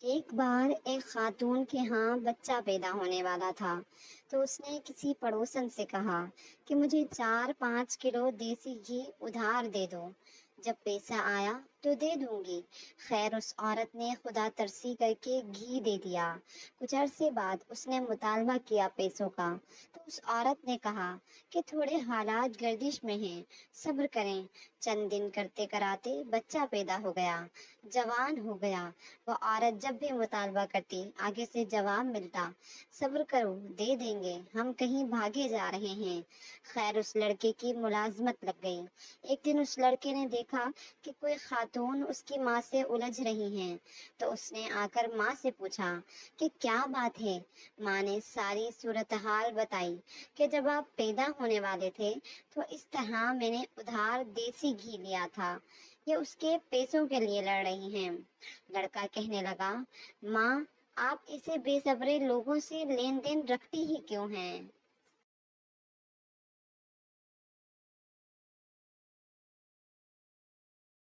ایک بار ایک خاتون کے ہاں بچہ پیدا ہونے والا تھا، تو اس نے کسی پڑوسن سے کہا کہ مجھے 4-5 کلو دیسی گھی ادھار دے دو، جب پیسہ آیا تو دے دوں گی۔ خیر اس عورت نے خدا ترسی کر کے گھی دے دیا۔ کچھ عرصے بعد اس نے مطالبہ کیا پیسوں کا، تو اس عورت نے کہا کہ تھوڑے حالات گردش میں ہیں، صبر کریں۔ چند دن کرتے کراتے بچہ پیدا ہو گیا، جوان ہو گیا۔ وہ عورت جب بھی مطالبہ کرتی آگے سے جواب ملتا، صبر کرو دے دیں گے، ہم کہیں بھاگے جا رہے ہیں۔ خیر اس لڑکے کی ملازمت لگ گئی۔ ایک دن اس لڑکے نے دیکھا کہ کوئی خاتون اس کی ماں سے الجھ رہی ہیں، تو اس نے آ کر ماں سے پوچھا کہ کیا بات ہے۔ ماں نے ساری صورتحال بتائی کہ جب آپ پیدا ہونے والے تھے تو اس طرح میں نے ادھار دیسی گھی لیا تھا، یہ اس کے پیسوں کے لیے لڑ رہی ہیں۔ لڑکا کہنے لگا، ماں آپ اسے بے صبرے لوگوں سے لین دین رکھتی ہی کیوں ہیں؟